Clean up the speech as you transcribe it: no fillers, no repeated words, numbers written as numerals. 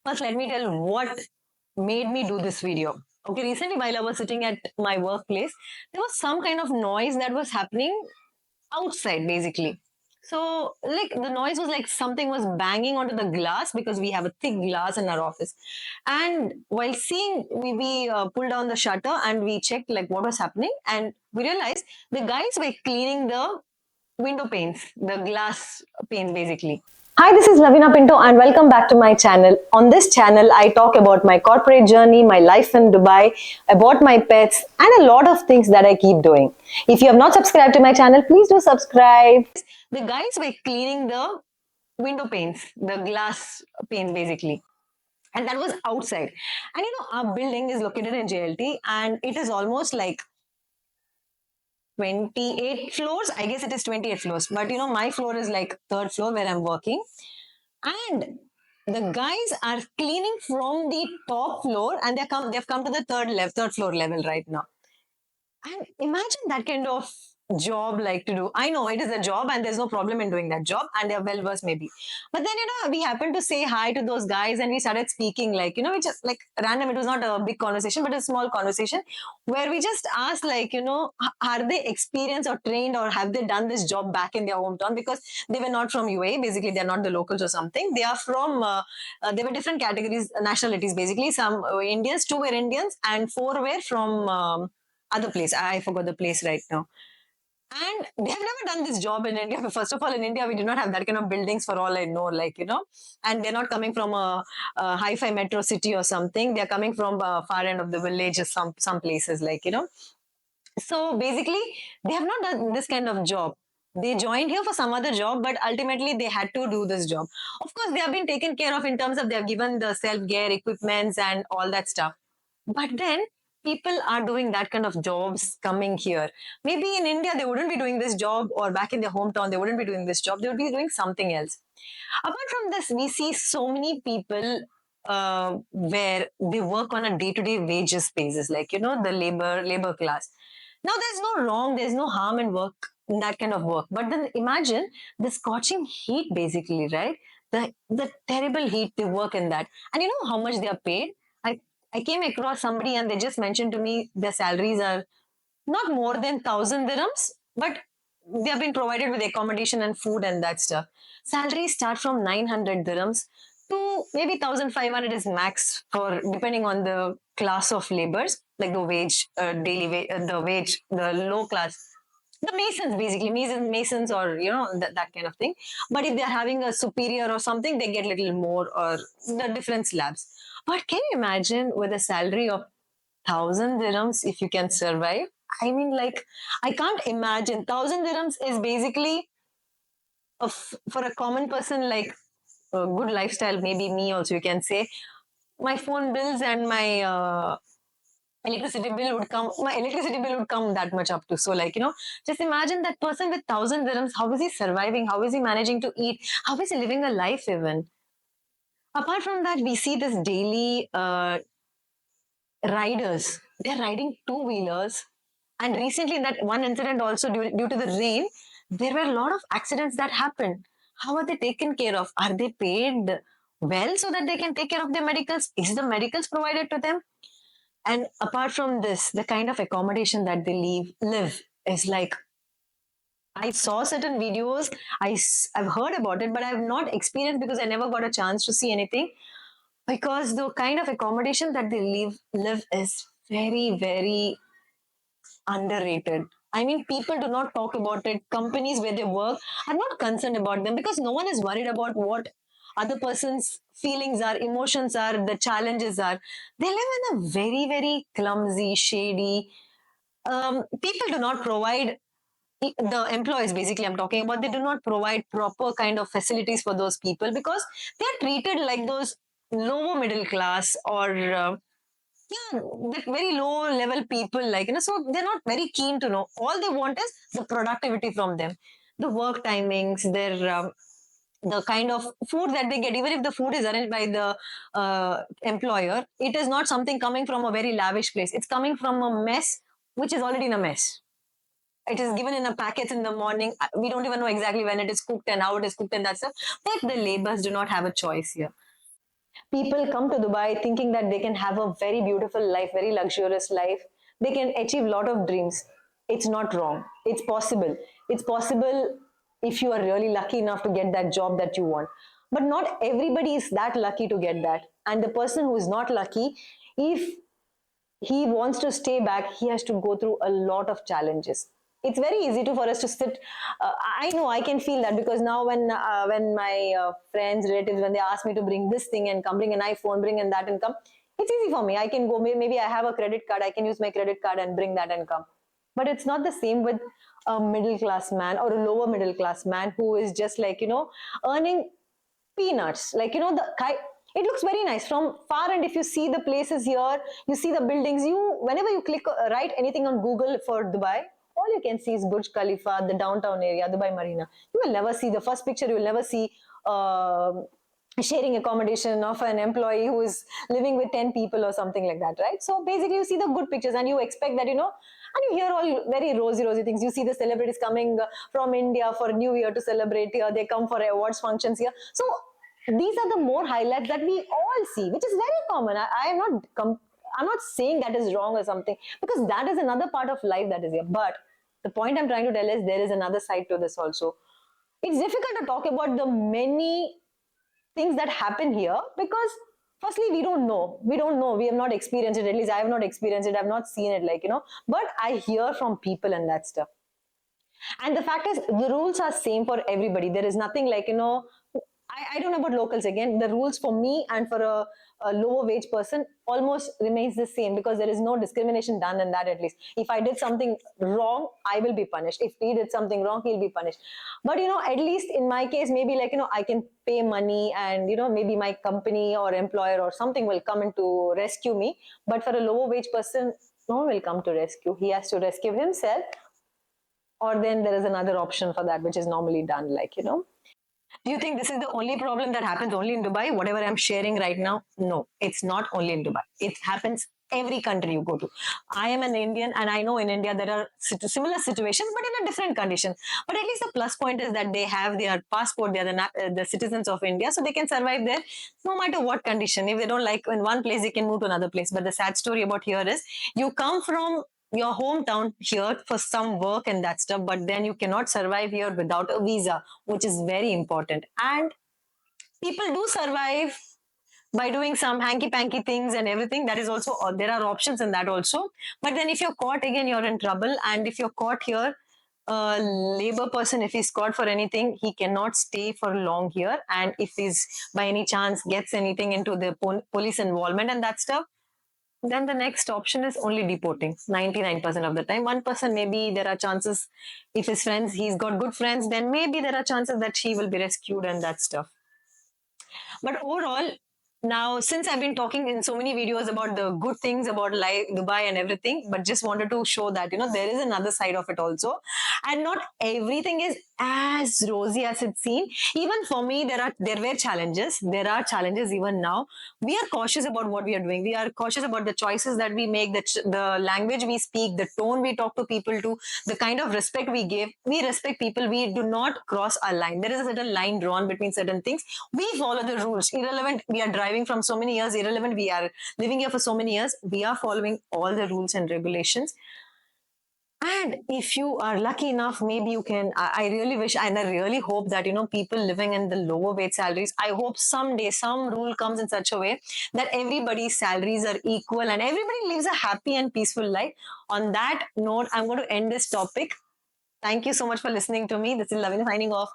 First, let me tell what made me do this video. Okay, recently while I was sitting at my workplace, there was some kind of noise that was happening outside basically. So, like the noise was like something was banging onto the glass because we have a thick glass in our office. And while seeing, we pulled down the shutter and we checked like what was happening, and we realized the guys were cleaning the window panes, the glass panes basically. Hi, this is Lavina Pinto, and welcome back to my channel. On this channel, I talk about my corporate journey, my life in Dubai, about my pets, and a lot of things that I keep doing. If you have not subscribed to my channel, please do subscribe. The guys were cleaning the window panes, the glass panes basically. And that was outside. And our building is located in JLT, and it is almost like 28 floors. I guess it is 28 floors. But my floor is like third floor where I'm working. And the guys are cleaning from the top floor, and they've come to the third floor level right now. And imagine that kind of job like to do. I know it is a job and there's no problem in doing that job, and they're well versed maybe. But then, we happened to say hi to those guys and we started speaking like, we just like random. It was not a big conversation, but a small conversation where we just asked like, are they experienced or trained or have they done this job back in their hometown? Because they were not from UAE. Basically, they're not the locals or something. They are from, they were different categories, nationalities basically. Some Indians, two were Indians, and four were from other place. I forgot the place right now. And they have never done this job in India. First of all, in India, we do not have that kind of buildings for all I know, like, and they're not coming from a hi-fi metro city or something. They're coming from far end of the village or some places, like, So basically, they have not done this kind of job. They joined here for some other job, but ultimately they had to do this job. Of course, they have been taken care of in terms of they have given the self-care equipments and all that stuff. But then people are doing that kind of jobs coming here. Maybe in India, they wouldn't be doing this job, or back in their hometown, they wouldn't be doing this job. They would be doing something else. Apart from this, we see so many people where they work on a day-to-day wages basis, like the labor class. Now, there's no wrong, there's no harm in work in that kind of work. But then imagine the scorching heat, basically, right? The terrible heat they work in that, and you know how much they are paid. I came across somebody and they just mentioned to me their salaries are not more than 1,000 dirhams, but they have been provided with accommodation and food and that stuff. Salaries start from 900 dirhams to maybe 1,500 is max for depending on the class of labors, like the wage, daily wage, the wage, the low class. The masons, basically, masons, or that kind of thing. But if they're having a superior or something, they get little more, or the different slabs. But can you imagine with a salary of 1,000 dirhams if you can survive? I mean, like, I can't imagine. 1,000 dirhams is basically for a common person, like a good lifestyle. Maybe me also, you can say. My phone bills and my electricity bill would come that much up to. So, like, just imagine that person with 1,000 dirhams. How is he surviving? How is he managing to eat? How is he living a life even? Apart from that, we see this daily riders. They're riding two-wheelers. And recently, in that one incident, also due to the rain, there were a lot of accidents that happened. How are they taken care of? Are they paid well so that they can take care of their medicals? Is the medicals provided to them? And apart from this, the kind of accommodation that they live is like, I saw certain videos. I've heard about it, but I've not experienced because I never got a chance to see anything. Because the kind of accommodation that they live is very, very underrated. I mean, people do not talk about it. Companies where they work are not concerned about them because no one is worried about what other person's feelings are, emotions are, the challenges are. They live in a very, very clumsy, shady. People do not provide, the employees basically I'm talking about, they do not provide proper kind of facilities for those people because they are treated like those lower middle class, or yeah, that very low level people, like so they're not very keen to know. All they want is the productivity from them, the work timings, their the kind of food that they get. Even if the food is arranged by the employer, it is not something coming from a very lavish place. It's coming from a mess which is already in a mess. It is given in a packet in the morning. We don't even know exactly when it is cooked and how it is cooked and that stuff. But the laborers do not have a choice here. People come to Dubai thinking that they can have a very beautiful life, very luxurious life. They can achieve a lot of dreams. It's not wrong. It's possible. It's possible if you are really lucky enough to get that job that you want. But not everybody is that lucky to get that. And the person who is not lucky, if he wants to stay back, he has to go through a lot of challenges. It's very easy to for us to sit. I know I can feel that, because now when my friends, relatives, when they ask me to bring this thing and come, bring an iPhone, bring and that and come, it's easy for me. I can go. Maybe I have a credit card. I can use my credit card and bring that and come. But it's not the same with a middle class man or a lower middle class man who is just like, earning peanuts. Like, it looks very nice from far. And if you see the places here, you see the buildings, whenever you click, write anything on Google for Dubai, all you can see is Burj Khalifa, the downtown area, Dubai Marina. You will never see the first picture. You will never see uh, sharing accommodation of an employee who is living with 10 people or something like that, right? So basically you see the good pictures and you expect that, and you hear all very rosy things. You see the celebrities coming from India for New Year to celebrate here. They come for awards functions here. So these are the more highlights that we all see, which is very common. I'm not saying that is wrong or something, because that is another part of life that is here. But the point I'm trying to tell is there is another side to this also. It's difficult to talk about the many things that happen here, because firstly we don't know, we have not experienced it. At least I have not experienced it. I've not seen it, like, but I hear from people and that stuff. And the fact is, the rules are same for everybody. There is nothing like, I don't know about locals. Again, the rules for me and for a lower wage person almost remains the same, because there is no discrimination done in that. At least if I did something wrong, I will be punished. If he did something wrong, he'll be punished. But at least in my case, maybe like, I can pay money, and maybe my company or employer or something will come in to rescue me. But for a lower wage person, no one will come to rescue. He has to rescue himself, or then there is another option for that, which is normally done, like, Do you think this is the only problem that happens only in Dubai? Whatever I'm sharing right now, no, it's not only in Dubai. It happens every country you go to. I am an Indian, and I know in India there are similar situations, but in a different condition. But at least the plus point is that they have their passport, they are the citizens of India, so they can survive there no matter what condition. If they don't like in one place, they can move to another place. But the sad story about here is you come from your hometown here for some work and that stuff, but then you cannot survive here without a visa, which is very important. And people do survive by doing some hanky panky things and everything. That is also, there are options in that also. But then if you're caught again, you're in trouble. And if you're caught here, a labor person, if he's caught for anything, he cannot stay for long here. And if he's by any chance gets anything into the police involvement and that stuff, then the next option is only deporting 99% of the time. 1%, maybe there are chances, if his friends, he's got good friends, then maybe there are chances that she will be rescued and that stuff. But overall, now, since I've been talking in so many videos about the good things about life, Dubai and everything, but just wanted to show that, there is another side of it also. And not everything is as rosy as it's seen. Even for me, there were challenges. There are challenges even now. We are cautious about what we are doing. We are cautious about the choices that we make, the language we speak, the tone we talk to people to, the kind of respect we give. We respect people. We do not cross our line. There is a certain line drawn between certain things. We follow the rules. Irrelevant, we are driving from so many years. Irrelevant, we are living here for so many years. We are following all the rules and regulations. And if you are lucky enough, maybe you can. I really wish and I really hope that, people living in the lower wage salaries, I hope someday some rule comes in such a way that everybody's salaries are equal and everybody lives a happy and peaceful life. On that note, I'm going to end this topic. Thank you so much for listening to me. This is Lavina signing off.